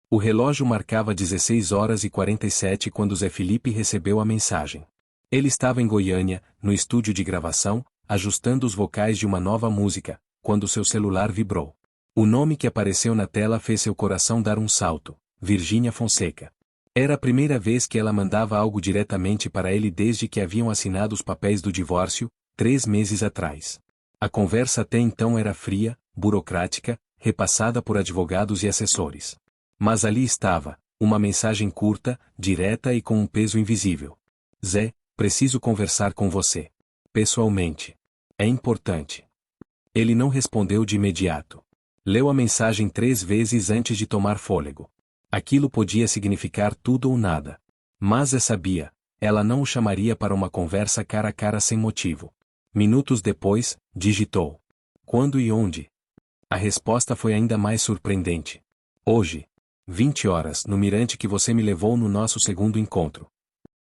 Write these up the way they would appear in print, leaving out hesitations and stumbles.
O relógio marcava 16h47 quando Zé Felipe recebeu a mensagem. Ele estava em Goiânia, no estúdio de gravação, ajustando os vocais de uma nova música, quando seu celular vibrou. O nome que apareceu na tela fez seu coração dar um salto: Virgínia Fonseca. Era a primeira vez que ela mandava algo diretamente para ele desde que haviam assinado os papéis do divórcio, 3 meses atrás. A conversa até então era fria, burocrática, repassada por advogados e assessores. Mas ali estava, uma mensagem curta, direta e com um peso invisível. Zé, preciso conversar com você. Pessoalmente. É importante. Ele não respondeu de imediato. Leu a mensagem 3 vezes antes de tomar fôlego. Aquilo podia significar tudo ou nada. Mas Zé sabia, ela não o chamaria para uma conversa cara a cara sem motivo. Minutos depois, digitou: quando e onde? A resposta foi ainda mais surpreendente. Hoje. 20 horas, no mirante que você me levou no nosso segundo encontro.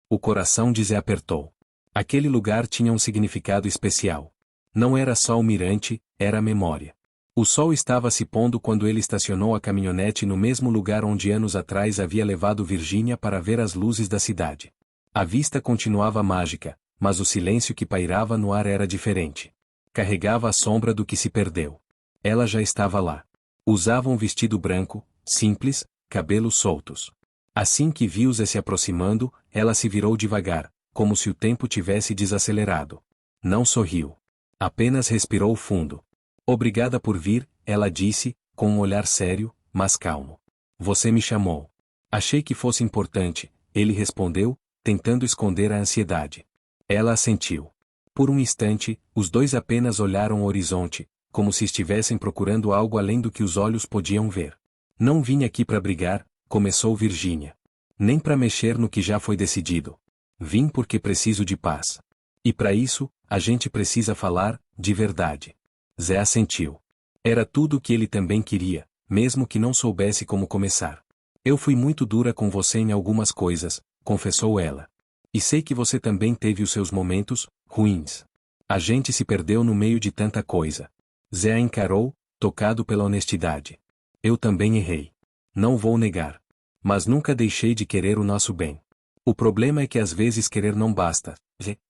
O coração de Zé apertou. Aquele lugar tinha um significado especial. Não era só o mirante, era a memória. O sol estava se pondo quando ele estacionou a caminhonete no mesmo lugar onde anos atrás havia levado Virgínia para ver as luzes da cidade. A vista continuava mágica, mas o silêncio que pairava no ar era diferente. Carregava a sombra do que se perdeu. Ela já estava lá. Usava um vestido branco, simples, cabelos soltos. Assim que viu Zé se aproximando, ela se virou devagar, como se o tempo tivesse desacelerado. Não sorriu. Apenas respirou fundo. Obrigada por vir, ela disse, com um olhar sério, mas calmo. Você me chamou. Achei que fosse importante, ele respondeu, tentando esconder a ansiedade. Ela assentiu. Por um instante, os dois apenas olharam o horizonte, como se estivessem procurando algo além do que os olhos podiam ver. Não vim aqui para brigar, começou Virgínia. Nem para mexer no que já foi decidido. Vim porque preciso de paz. E para isso, a gente precisa falar, de verdade. Zé assentiu. Era tudo o que ele também queria, mesmo que não soubesse como começar. Eu fui muito dura com você em algumas coisas, confessou ela. E sei que você também teve os seus momentos ruins. A gente se perdeu no meio de tanta coisa. Zé a encarou, tocado pela honestidade. Eu também errei. Não vou negar. Mas nunca deixei de querer o nosso bem. O problema é que às vezes querer não basta.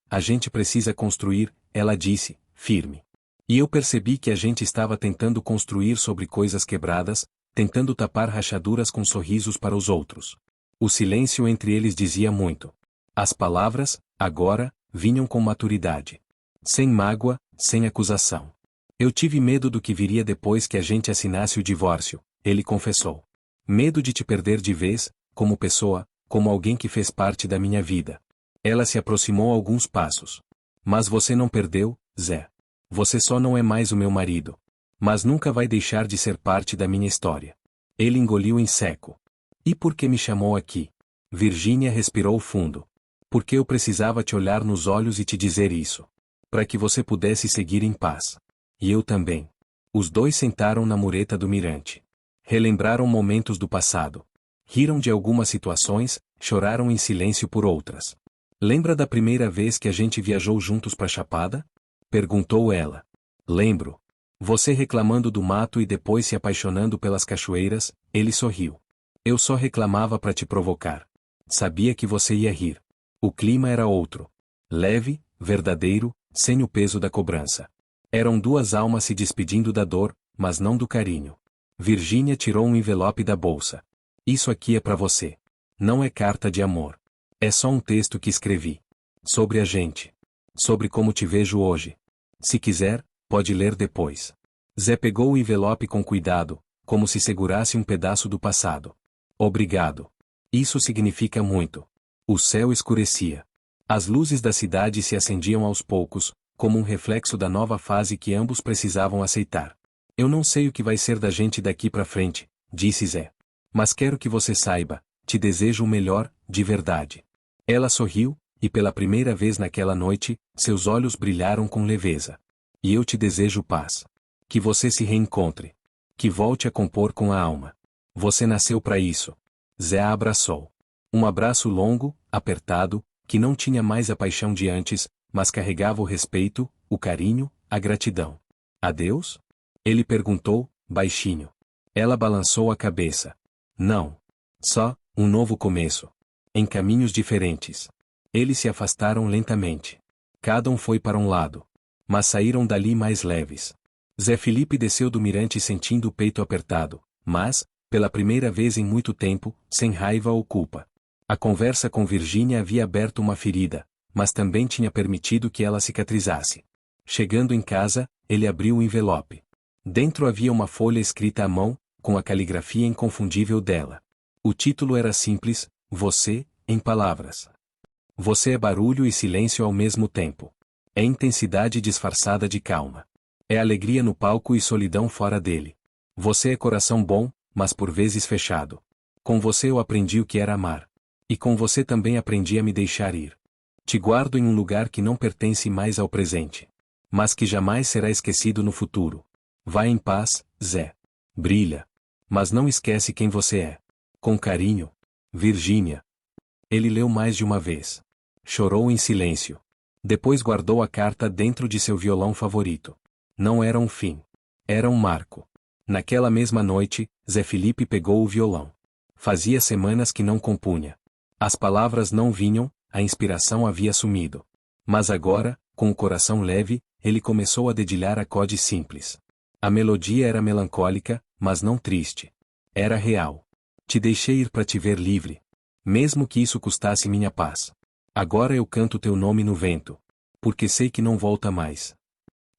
A gente precisa construir, ela disse, firme. E eu percebi que a gente estava tentando construir sobre coisas quebradas, tentando tapar rachaduras com sorrisos para os outros. O silêncio entre eles dizia muito. As palavras, agora, vinham com maturidade. Sem mágoa, sem acusação. Eu tive medo do que viria depois que a gente assinasse o divórcio, ele confessou. Medo de te perder de vez, como pessoa, como alguém que fez parte da minha vida. Ela se aproximou alguns passos. Mas você não perdeu, Zé. Você só não é mais o meu marido. Mas nunca vai deixar de ser parte da minha história. Ele engoliu em seco. E por que me chamou aqui? Virgínia respirou fundo. Porque eu precisava te olhar nos olhos e te dizer isso. Para que você pudesse seguir em paz. E eu também. Os dois sentaram na mureta do mirante. Relembraram momentos do passado. Riram de algumas situações, choraram em silêncio por outras. Lembra da primeira vez que a gente viajou juntos para Chapada? Perguntou ela. Lembro. Você reclamando do mato e depois se apaixonando pelas cachoeiras, ele sorriu. Eu só reclamava para te provocar. Sabia que você ia rir. O clima era outro. Leve, verdadeiro, sem o peso da cobrança. Eram duas almas se despedindo da dor, mas não do carinho. Virgínia tirou um envelope da bolsa. Isso aqui é para você. Não é carta de amor. É só um texto que escrevi. Sobre a gente. Sobre como te vejo hoje. Se quiser, pode ler depois. Zé pegou o envelope com cuidado, como se segurasse um pedaço do passado. Obrigado. Isso significa muito. O céu escurecia. As luzes da cidade se acendiam aos poucos, como um reflexo da nova fase que ambos precisavam aceitar. Eu não sei o que vai ser da gente daqui para frente, disse Zé. Mas quero que você saiba, te desejo o melhor, de verdade. Ela sorriu, e pela primeira vez naquela noite, seus olhos brilharam com leveza. E eu te desejo paz. Que você se reencontre. Que volte a compor com a alma. Você nasceu para isso. Zé a abraçou. Um abraço longo, apertado, que não tinha mais a paixão de antes, mas carregava o respeito, o carinho, a gratidão. Adeus? Ele perguntou, baixinho. Ela balançou a cabeça. Não. Só, um novo começo. Em caminhos diferentes. Eles se afastaram lentamente. Cada um foi para um lado. Mas saíram dali mais leves. Zé Felipe desceu do mirante sentindo o peito apertado, mas, pela primeira vez em muito tempo, sem raiva ou culpa. A conversa com Virgínia havia aberto uma ferida, mas também tinha permitido que ela cicatrizasse. Chegando em casa, ele abriu o envelope. Dentro havia uma folha escrita à mão, com a caligrafia inconfundível dela. O título era simples: Você, em palavras. Você é barulho e silêncio ao mesmo tempo. É intensidade disfarçada de calma. É alegria no palco e solidão fora dele. Você é coração bom, mas por vezes fechado. Com você eu aprendi o que era amar. E com você também aprendi a me deixar ir. Te guardo em um lugar que não pertence mais ao presente. Mas que jamais será esquecido no futuro. Vá em paz, Zé. Brilha. Mas não esquece quem você é. Com carinho. Virgínia. Ele leu mais de uma vez. Chorou em silêncio. Depois guardou a carta dentro de seu violão favorito. Não era um fim. Era um marco. Naquela mesma noite, Zé Felipe pegou o violão. Fazia semanas que não compunha. As palavras não vinham, a inspiração havia sumido. Mas agora, com o coração leve, ele começou a dedilhar acordes simples. A melodia era melancólica, mas não triste. Era real. Te deixei ir para te ver livre. Mesmo que isso custasse minha paz. Agora eu canto teu nome no vento. Porque sei que não volta mais.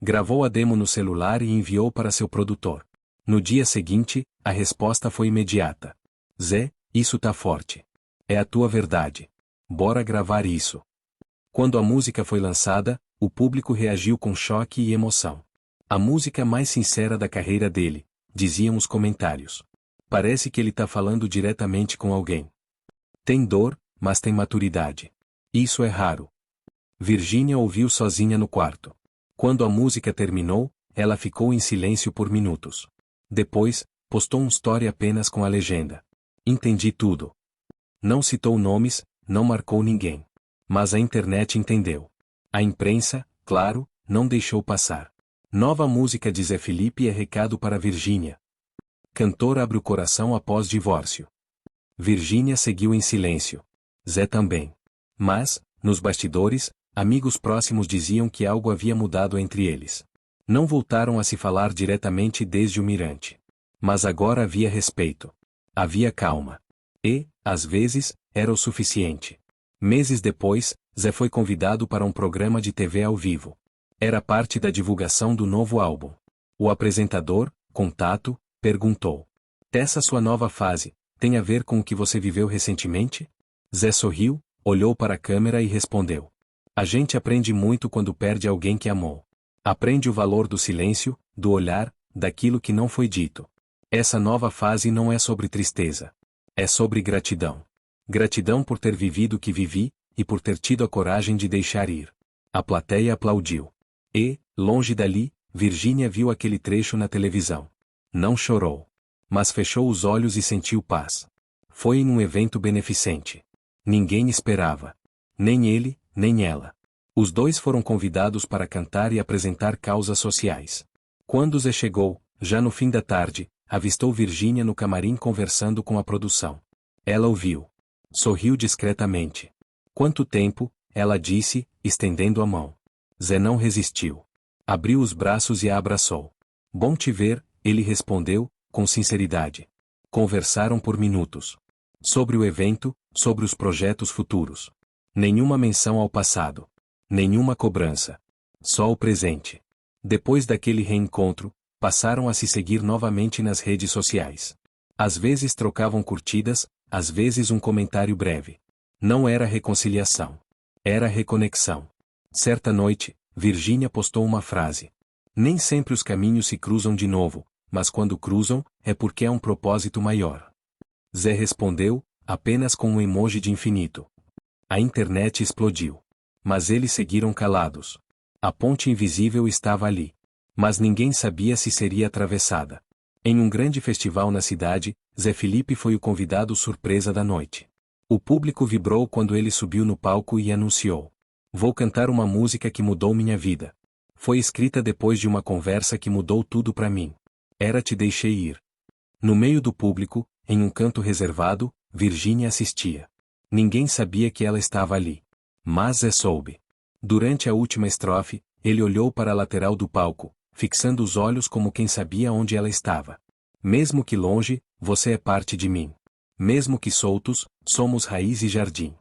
Gravou a demo no celular e enviou para seu produtor. No dia seguinte, a resposta foi imediata. Zé, isso tá forte. É a tua verdade. Bora gravar isso. Quando a música foi lançada, o público reagiu com choque e emoção. A música mais sincera da carreira dele, diziam os comentários. Parece que ele tá falando diretamente com alguém. Tem dor, mas tem maturidade. Isso é raro. Virgínia ouviu sozinha no quarto. Quando a música terminou, ela ficou em silêncio por minutos. Depois, postou um story apenas com a legenda. Entendi tudo. Não citou nomes, não marcou ninguém. Mas a internet entendeu. A imprensa, claro, não deixou passar. Nova música de Zé Felipe é recado para Virgínia. Cantor abre o coração após divórcio. Virgínia seguiu em silêncio. Zé também. Mas, nos bastidores, amigos próximos diziam que algo havia mudado entre eles. Não voltaram a se falar diretamente desde o mirante. Mas agora havia respeito. Havia calma. E, às vezes, era o suficiente. Meses depois, Zé foi convidado para um programa de TV ao vivo. Era parte da divulgação do novo álbum. O apresentador, Contato, perguntou: Essa sua nova fase, tem a ver com o que você viveu recentemente? Zé sorriu, olhou para a câmera e respondeu: A gente aprende muito quando perde alguém que amou. Aprende o valor do silêncio, do olhar, daquilo que não foi dito. Essa nova fase não é sobre tristeza. É sobre gratidão. Gratidão por ter vivido o que vivi, e por ter tido a coragem de deixar ir. A plateia aplaudiu. E, longe dali, Virgínia viu aquele trecho na televisão. Não chorou. Mas fechou os olhos e sentiu paz. Foi em um evento beneficente. Ninguém esperava. Nem ele, nem ela. Os dois foram convidados para cantar e apresentar causas sociais. Quando Zé chegou, já no fim da tarde, avistou Virgínia no camarim conversando com a produção. Ela ouviu. Sorriu discretamente. Quanto tempo, ela disse, estendendo a mão. Zé não resistiu. Abriu os braços e a abraçou. Bom te ver, ele respondeu, com sinceridade. Conversaram por minutos. Sobre o evento, sobre os projetos futuros. Nenhuma menção ao passado. Nenhuma cobrança. Só o presente. Depois daquele reencontro, passaram a se seguir novamente nas redes sociais. Às vezes trocavam curtidas, às vezes um comentário breve. Não era reconciliação. Era reconexão. Certa noite, Virgínia postou uma frase. Nem sempre os caminhos se cruzam de novo, mas quando cruzam, é porque há um propósito maior. Zé respondeu, apenas com um emoji de infinito. A internet explodiu. Mas eles seguiram calados. A ponte invisível estava ali. Mas ninguém sabia se seria atravessada. Em um grande festival na cidade, Zé Felipe foi o convidado surpresa da noite. O público vibrou quando ele subiu no palco e anunciou: Vou cantar uma música que mudou minha vida. Foi escrita depois de uma conversa que mudou tudo para mim. Era Te Deixei Ir. No meio do público, em um canto reservado, Virginia assistia. Ninguém sabia que ela estava ali. Mas Zé soube. Durante a última estrofe, ele olhou para a lateral do palco, fixando os olhos como quem sabia onde ela estava. Mesmo que longe, você é parte de mim. Mesmo que soltos, somos raiz e jardim.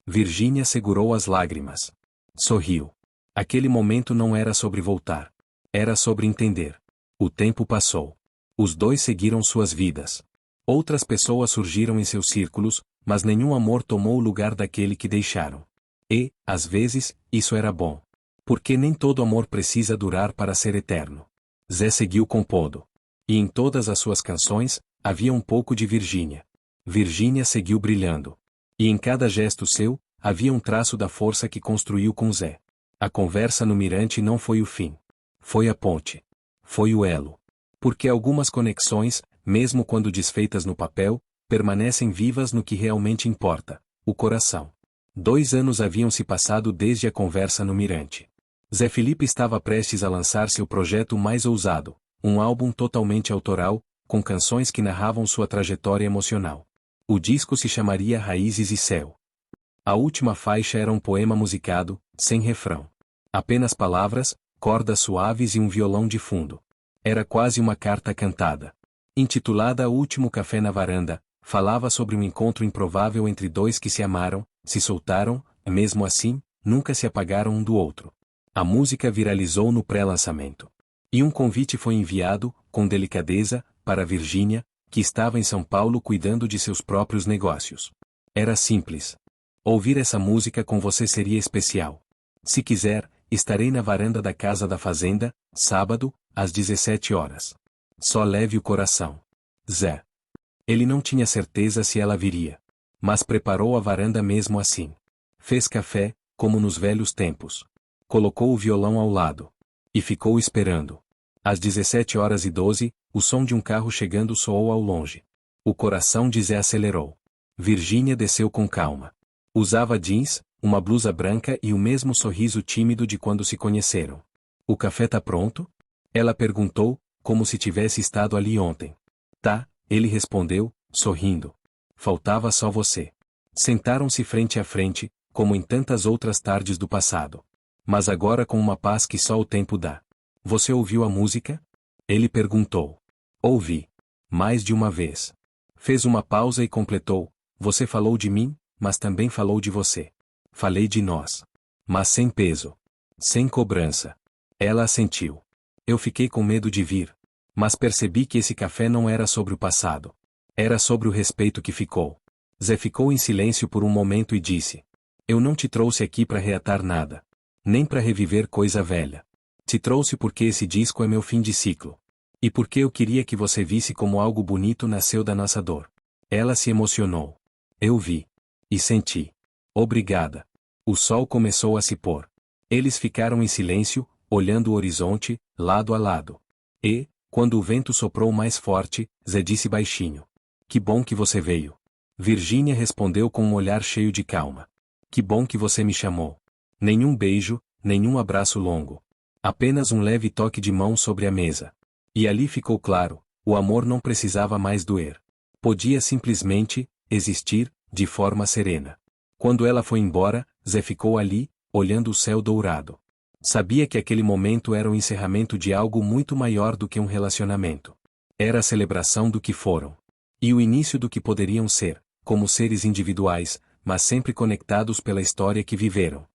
Virginia segurou as lágrimas. Sorriu. Aquele momento não era sobre voltar. Era sobre entender. O tempo passou. Os dois seguiram suas vidas. Outras pessoas surgiram em seus círculos, mas nenhum amor tomou o lugar daquele que deixaram. E, às vezes, isso era bom. Porque nem todo amor precisa durar para ser eterno. Zé seguiu compondo. E em todas as suas canções, havia um pouco de Virginia. Virginia seguiu brilhando. E em cada gesto seu, havia um traço da força que construiu com Zé. A conversa no mirante não foi o fim. Foi a ponte. Foi o elo. Porque algumas conexões, mesmo quando desfeitas no papel, permanecem vivas no que realmente importa, o coração. 2 anos haviam se passado desde a conversa no mirante. Zé Felipe estava prestes a lançar seu projeto mais ousado, um álbum totalmente autoral, com canções que narravam sua trajetória emocional. O disco se chamaria Raízes e Céu. A última faixa era um poema musicado, sem refrão. Apenas palavras, cordas suaves e um violão de fundo. Era quase uma carta cantada. Intitulada O Último Café na Varanda, falava sobre um encontro improvável entre dois que se amaram, se soltaram, e mesmo assim, nunca se apagaram um do outro. A música viralizou no pré-lançamento. E um convite foi enviado, com delicadeza, para Virginia, que estava em São Paulo cuidando de seus próprios negócios. Era simples. Ouvir essa música com você seria especial. Se quiser, estarei na varanda da Casa da Fazenda, sábado, às 17 horas. Só leve o coração. Zé. Ele não tinha certeza se ela viria. Mas preparou a varanda mesmo assim. Fez café, como nos velhos tempos. Colocou o violão ao lado. E ficou esperando. Às 17h12, o som de um carro chegando soou ao longe. O coração de Zé acelerou. Virginia desceu com calma. Usava jeans, uma blusa branca e o mesmo sorriso tímido de quando se conheceram. O café tá pronto? Ela perguntou, como se tivesse estado ali ontem. Tá, ele respondeu, sorrindo. Faltava só você. Sentaram-se frente a frente, como em tantas outras tardes do passado. Mas agora com uma paz que só o tempo dá. Você ouviu a música? Ele perguntou. Ouvi. Mais de uma vez. Fez uma pausa e completou. Você falou de mim, mas também falou de você. Falei de nós. Mas sem peso. Sem cobrança. Ela assentiu. Eu fiquei com medo de vir. Mas percebi que esse café não era sobre o passado. Era sobre o respeito que ficou. Zé ficou em silêncio por um momento e disse. Eu não te trouxe aqui para reatar nada. Nem para reviver coisa velha. Te trouxe porque esse disco é meu fim de ciclo. E porque eu queria que você visse como algo bonito nasceu da nossa dor. Ela se emocionou. Eu vi. E senti. Obrigada. O sol começou a se pôr. Eles ficaram em silêncio, olhando o horizonte, lado a lado. E, quando o vento soprou mais forte, Zé disse baixinho. Que bom que você veio. Virginia respondeu com um olhar cheio de calma. Que bom que você me chamou. Nenhum beijo, nenhum abraço longo. Apenas um leve toque de mão sobre a mesa. E ali ficou claro, o amor não precisava mais doer. Podia simplesmente existir, de forma serena. Quando ela foi embora, Zé ficou ali, olhando o céu dourado. Sabia que aquele momento era o encerramento de algo muito maior do que um relacionamento. Era a celebração do que foram. E o início do que poderiam ser, como seres individuais, mas sempre conectados pela história que viveram.